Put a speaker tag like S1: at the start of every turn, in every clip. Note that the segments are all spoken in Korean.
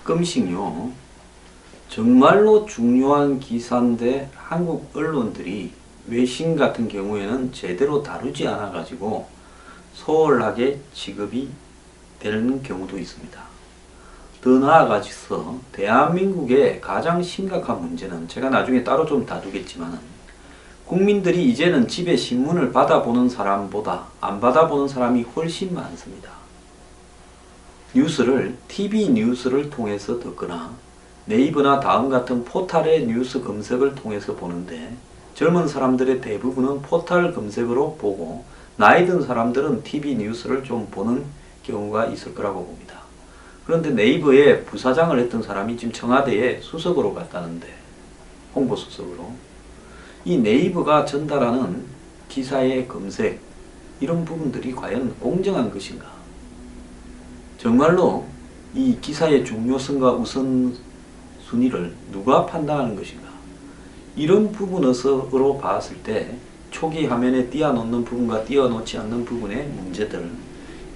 S1: 가끔씩요, 정말로 중요한 기사인데 한국 언론들이 외신 같은 경우에는 제대로 다루지 않아 가지고 소홀하게 취급이 되는 경우도 있습니다. 더 나아가서 대한민국의 가장 심각한 문제는, 제가 나중에 따로 좀 다루겠지만, 국민들이 이제는 집에 신문을 받아보는 사람보다 안 받아보는 사람이 훨씬 많습니다. 뉴스를 TV 뉴스를 통해서 듣거나 네이버나 다음 같은 포털의 뉴스 검색을 통해서 보는데, 젊은 사람들의 대부분은 포털 검색으로 보고 나이 든 사람들은 TV 뉴스를 좀 보는 경우가 있을 거라고 봅니다. 그런데 네이버에 부사장을 했던 사람이 지금 청와대에 수석으로 갔다는데, 홍보수석으로, 이 네이버가 전달하는 기사의 검색, 이런 부분들이 과연 공정한 것인가? 정말로 이 기사의 중요성과 우선순위를 누가 판단하는 것인가? 이런 부분으로 봤을 때 초기 화면에 띄워놓는 부분과 띄워놓지 않는 부분의 문제들,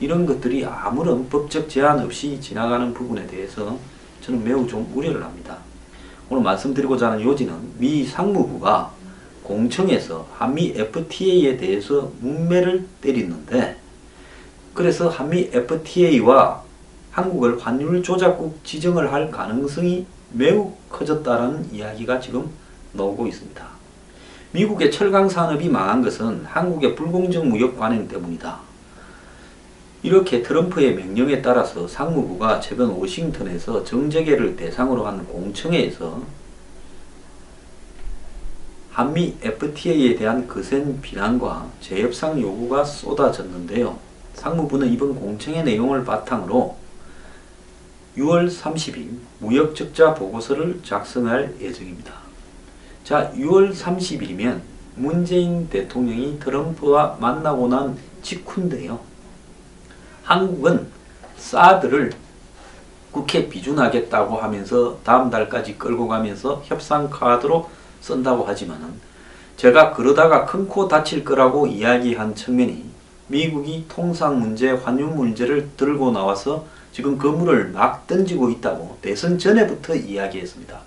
S1: 이런 것들이 아무런 법적 제한 없이 지나가는 부분에 대해서 저는 매우 좀 우려를 합니다. 오늘 말씀드리고자 하는 요지는, 미 상무부가 공청에서 한미 FTA에 대해서 문매를 때리는데, 그래서 한미 FTA와 한국을 환율 조작국 지정을 할 가능성이 매우 커졌다는 이야기가 지금 나오고 있습니다. 미국의 철강 산업이 망한 것은 한국의 불공정 무역 관행 때문이다. 이렇게 트럼프의 명령에 따라서 상무부가 최근 워싱턴에서 정재계를 대상으로 한 공청회에서 한미 FTA에 대한 거센 비난과 재협상 요구가 쏟아졌는데요. 상무부는 이번 공청회 내용을 바탕으로 6월 30일 무역적자 보고서를 작성할 예정입니다. 자, 6월 30일이면 문재인 대통령이 트럼프와 만나고 난 직후인데요. 한국은 사드를 국회 비준하겠다고 하면서 다음 달까지 끌고 가면서 협상 카드로 쓴다고 하지만은, 제가 그러다가 큰 코 다칠 거라고 이야기한 측면이 미국이 통상 문제, 환율 문제를 들고 나와서 지금 건물을 막 던지고 있다고 대선 전에부터 이야기했습니다.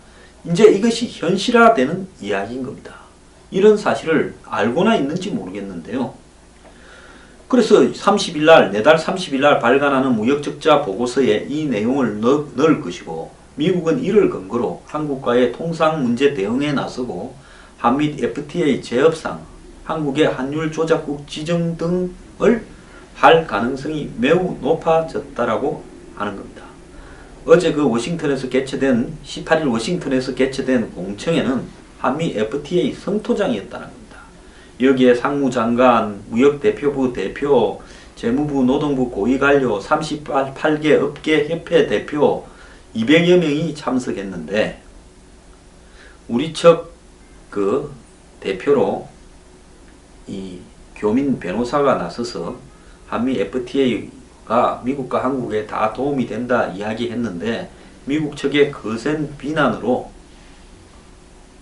S1: 이제 이것이 현실화되는 이야기인 겁니다. 이런 사실을 알고나 있는지 모르겠는데요. 그래서 30일날, 내달 30일날 발간하는 무역적자 보고서에 이 내용을 넣을 것이고, 미국은 이를 근거로 한국과의 통상 문제 대응에 나서고 한미 FTA 재협상, 한국의 환율 조작국 지정 등을 할 가능성이 매우 높아졌다라고 하는 겁니다. 어제 그 워싱턴에서 개최된 18일 워싱턴에서 개최된 공청회는 한미 FTA 성토장이었다는 겁니다. 여기에 상무장관, 무역대표부 대표, 재무부, 노동부 고위관료, 38개 업계협회 대표 200여 명이 참석했는데, 우리 측 그 대표로 이 교민 변호사가 나서서 한미 FTA가 미국과 한국에 다 도움이 된다 이야기했는데, 미국 측의 거센 비난으로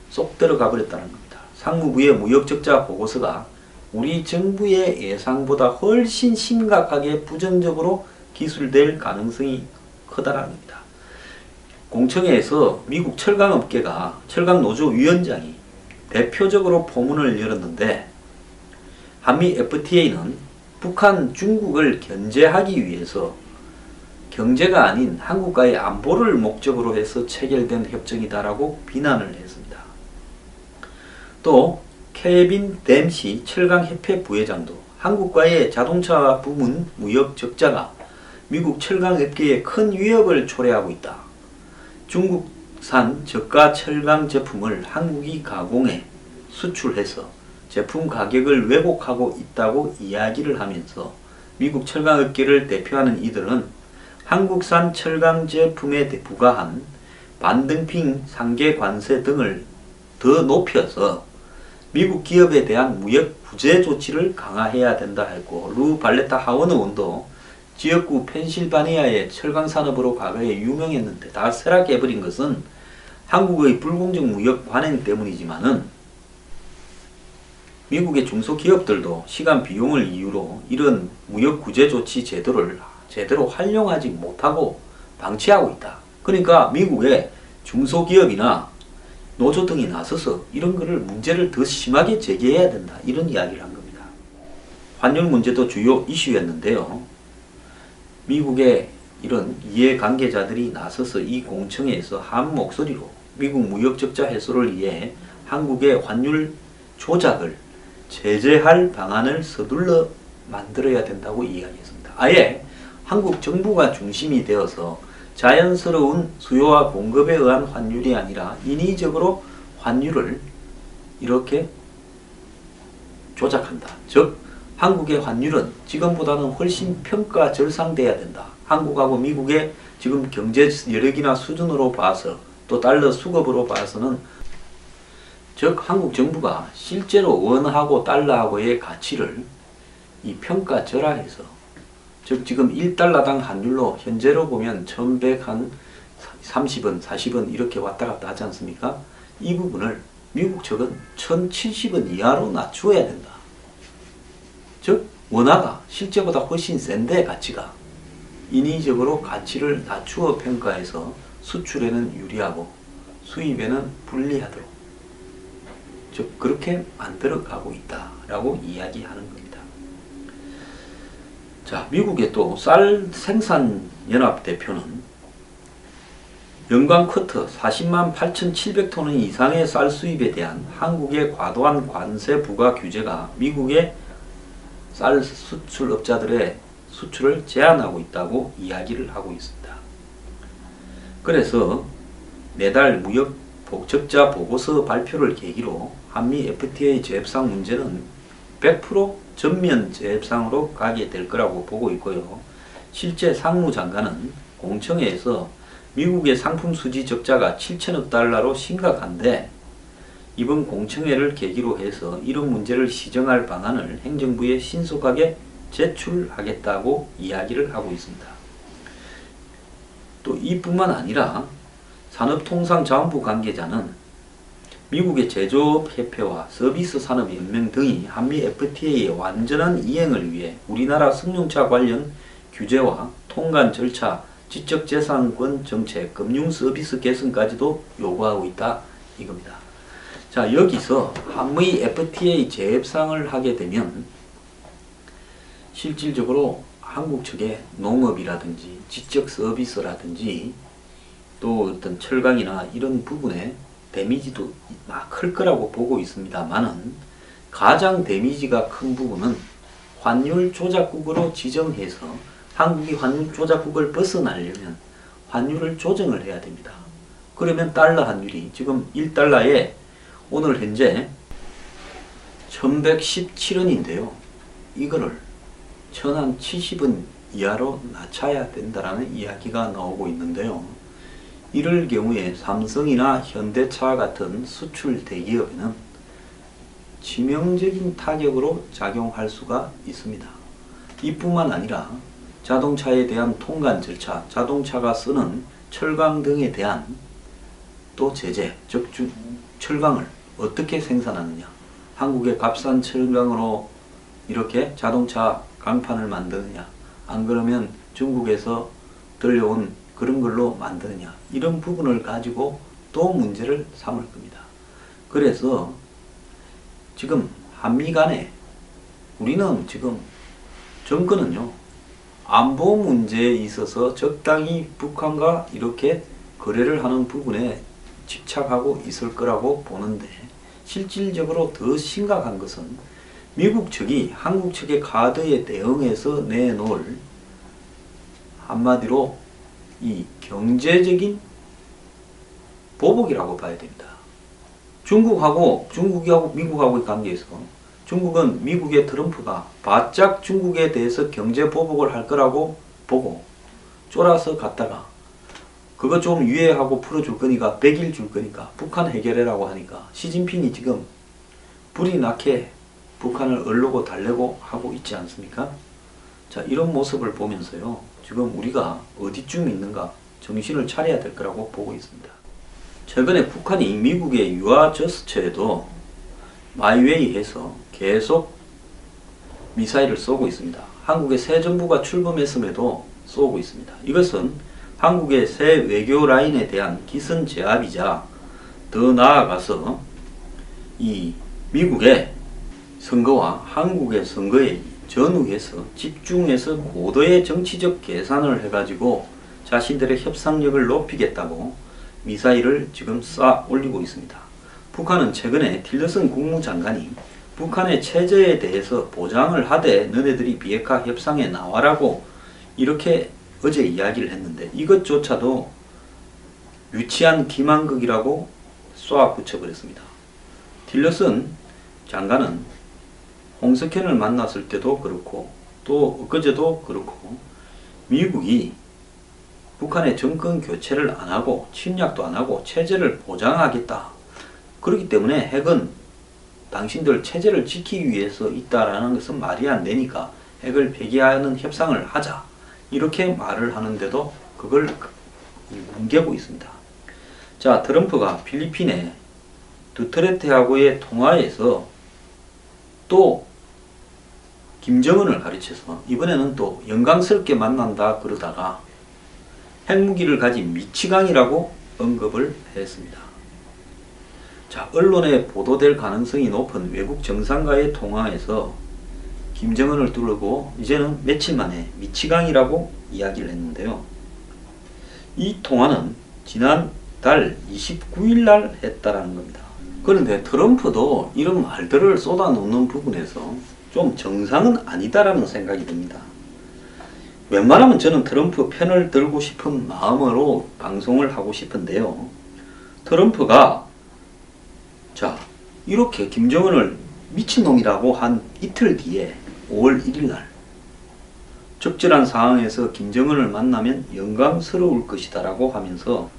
S1: 쏙 들어가 버렸다는 겁니다. 상무부의 무역적자 보고서가 우리 정부의 예상보다 훨씬 심각하게 부정적으로 기술될 가능성이 크다라는 겁니다. 공청회에서 미국 철강업계가, 철강노조 위원장이 대표적으로 포문을 열었는데, 한미 FTA는 북한, 중국을 견제하기 위해서 경제가 아닌 한국과의 안보를 목적으로 해서 체결된 협정이다라고 비난을 했습니다. 또 케빈 댐시 철강협회 부회장도 한국과의 자동차 부문 무역 적자가 미국 철강업계에 큰 위협을 초래하고 있다. 중국산 저가 철강 제품을 한국이 가공해 수출해서 제품 가격을 왜곡하고 있다고 이야기를 하면서, 미국 철강업계를 대표하는 이들은 한국산 철강 제품에 부과한 반덤핑 상계 관세 등을 더 높여서 미국 기업에 대한 무역 구제 조치를 강화해야 된다 했고, 루 발레타 하원의원도 지역구 펜실바니아의 철강 산업으로 과거에 유명했는데 다 쇠락해버린 것은 한국의 불공정 무역 관행 때문이지만은, 미국의 중소기업들도 시간 비용을 이유로 이런 무역 구제 조치 제도를 제대로 활용하지 못하고 방치하고 있다. 그러니까 미국의 중소기업이나 노조 등이 나서서 이런 거를 문제를 더 심하게 제기해야 된다. 이런 이야기를 한 겁니다. 환율 문제도 주요 이슈였는데요. 미국의 이런 이해관계자들이 나서서 이 공청회에서 한 목소리로 미국 무역 적자 해소를 위해 한국의 환율 조작을 제재할 방안을 서둘러 만들어야 된다고 이야기했습니다. 아예 한국 정부가 중심이 되어서 자연스러운 수요와 공급에 의한 환율이 아니라 인위적으로 환율을 이렇게 조작한다. 즉 한국의 환율은 지금보다는 훨씬 평가절상돼야 된다. 한국하고 미국의 지금 경제 여력이나 수준으로 봐서 또 달러 수급으로 봐서는 즉 한국 정부가 실제로 원하고 달러하고의 가치를 이 평가절하해서 즉 지금 1달러당 환율로 현재로 보면 1130원, 40원 이렇게 왔다 갔다 하지 않습니까? 이 부분을 미국 측은 1070원 이하로 낮추어야 된다. 즉 원화가 실제보다 훨씬 센데 가치가 인위적으로 가치를 낮추어 평가해서 수출에는 유리하고 수입에는 불리하도록 즉 그렇게 만들어가고 있다라고 이야기하는 겁니다. 자, 미국의 또 쌀 생산연합 대표는 연간 쿼터 40만 8,700톤 이상의 쌀 수입에 대한 한국의 과도한 관세 부과 규제가 미국의 쌀 수출업자들의 수출을 제한하고 있다고 이야기를 하고 있습니다. 그래서 내달 무역 적자 보고서 발표를 계기로 한미 FTA 재협상 문제는 100% 전면 재협상으로 가게 될 거라고 보고 있고요. 실제 상무장관은 공청회에서 미국의 상품 수지 적자가 7천억 달러로 심각한데 이번 공청회를 계기로 해서 이런 문제를 시정할 방안을 행정부에 신속하게 제출하겠다고 이야기를 하고 있습니다. 또 이뿐만 아니라 산업통상자원부 관계자는 미국의 제조업협회와 서비스산업연맹 등이 한미 FTA의 완전한 이행을 위해 우리나라 승용차 관련 규제와 통관 절차, 지적재산권 정책, 금융서비스 개선까지도 요구하고 있다 이겁니다. 자, 여기서 한미 FTA 재협상을 하게 되면 실질적으로 한국 측의 농업이라든지 지적서비스라든지 또 어떤 철강이나 이런 부분에 데미지도 클 거라고 보고 있습니다만은 가장 데미지가 큰 부분은 환율 조작국으로 지정해서 한국이 환율 조작국을 벗어나려면 환율을 조정을 해야 됩니다. 그러면 달러 환율이 지금 1달러에 오늘 현재 1117원인데요. 이거를 1070원 이하로 낮춰야 된다는 이야기가 나오고 있는데요. 이럴 경우에 삼성이나 현대차 같은 수출 대기업에는 치명적인 타격으로 작용할 수가 있습니다. 이뿐만 아니라 자동차에 대한 통관 절차, 자동차가 쓰는 철강 등에 대한 또 제재, 즉 철강을 어떻게 생산하느냐, 한국의 값싼 철강으로 이렇게 자동차 강판을 만드느냐, 안 그러면 중국에서 들려온 그런 걸로 만드느냐, 이런 부분을 가지고 또 문제를 삼을 겁니다. 그래서 지금 한미 간에 우리는 지금 정권은요, 안보 문제에 있어서 적당히 북한과 이렇게 거래를 하는 부분에 집착하고 있을 거라고 보는데 실질적으로 더 심각한 것은 미국 측이 한국 측의 카드에 대응해서 내놓을 한마디로 이 경제적인 보복이라고 봐야 됩니다. 중국하고 미국하고의 관계에서 중국은 미국의 트럼프가 바짝 중국에 대해서 경제 보복을 할 거라고 보고 쫄아서 갔다가 그거 좀 유예하고 풀어줄 거니까 100일 줄 거니까 북한 해결해라고 하니까 시진핑이 지금 불이 나게 북한을 얼르고 달래고 하고 있지 않습니까? 자, 이런 모습을 보면서요, 지금 우리가 어디쯤 있는가 정신을 차려야 될 거라고 보고 있습니다. 최근에 북한이 미국의 유아 저스처에도 마이웨이 해서 계속 미사일을 쏘고 있습니다. 한국의 새 정부가 출범했음에도 쏘고 있습니다. 이것은 한국의 새 외교 라인에 대한 기선 제압이자 더 나아가서 이 미국의 선거와 한국의 선거에 전후해서 집중해서 고도의 정치적 계산을 해가지고 자신들의 협상력을 높이겠다고 미사일을 지금 쌓아 올리고 있습니다. 북한은 최근에 틸러슨 국무장관이 북한의 체제에 대해서 보장을 하되 너네들이 비핵화 협상에 나와라고 이렇게 어제 이야기를 했는데 이것조차도 유치한 기만극이라고 쏘아 붙여버렸습니다. 틸러슨 장관은 홍석현을 만났을 때도 그렇고 또 엊그제도 그렇고 미국이 북한의 정권 교체를 안하고 침략도 안하고 체제를 보장하겠다. 그렇기 때문에 핵은 당신들 체제를 지키기 위해서 있다라는 것은 말이 안 되니까 핵을 폐기하는 협상을 하자. 이렇게 말을 하는데도 그걸 뭉개고 있습니다. 자, 트럼프가 필리핀의 두테르테하고의 통화에서 또 김정은을 가르쳐서 이번에는 또 영광스럽게 만난다 그러다가 핵무기를 가진 미치광이라고 언급을 했습니다. 자, 언론에 보도될 가능성이 높은 외국 정상과의 통화에서 김정은을 두르고 이제는 며칠 만에 미치광이라고 이야기를 했는데요. 이 통화는 지난달 29일 날 했다라는 겁니다. 그런데 트럼프도 이런 말들을 쏟아놓는 부분에서 좀 정상은 아니다라는 생각이 듭니다. 웬만하면 저는 트럼프 편을 들고 싶은 마음으로 방송을 하고 싶은데요. 트럼프가 자, 이렇게 김정은을 미친놈이라고 한 이틀 뒤에 5월 1일 날 적절한 상황에서 김정은을 만나면 영광스러울 것이다 라고 하면서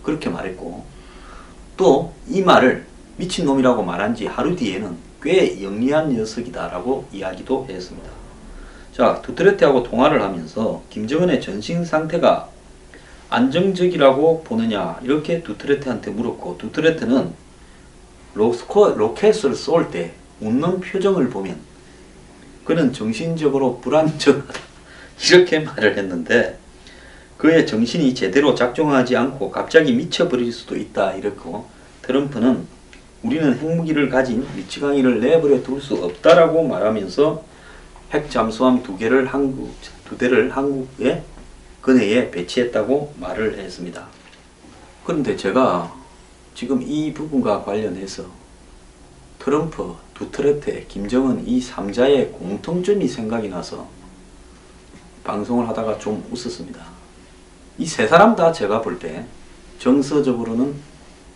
S1: 그렇게 말했고, 또 이 말을 미친놈이라고 말한 지 하루 뒤에는 꽤 영리한 녀석이다 라고 이야기도 했습니다. 자, 두테르테하고 통화를 하면서 김정은의 전신 상태가 안정적이라고 보느냐 이렇게 두테르테한테 물었고, 두테르테는 로켓을 쏠 때 웃는 표정을 보면 그는 정신적으로 불안정하다 이렇게 말을 했는데, 그의 정신이 제대로 작동하지 않고 갑자기 미쳐버릴 수도 있다 이랬고, 트럼프는 우리는 핵무기를 가진 미치광이를 내버려 둘 수 없다라고 말하면서 핵 잠수함 두 대를 한국의 근해에 배치했다고 말을 했습니다. 그런데 제가 지금 이 부분과 관련해서 트럼프, 두테르테, 김정은 이 3자의 공통점이 생각이 나서 방송을 하다가 좀 웃었습니다. 이 세 사람 다 제가 볼 때 정서적으로는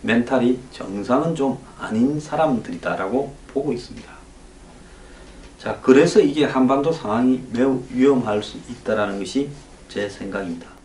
S1: 멘탈이 정상은 좀 아닌 사람들이다 라고 보고 있습니다. 자, 그래서 이게 한반도 상황이 매우 위험할 수 있다는 것이 제 생각입니다.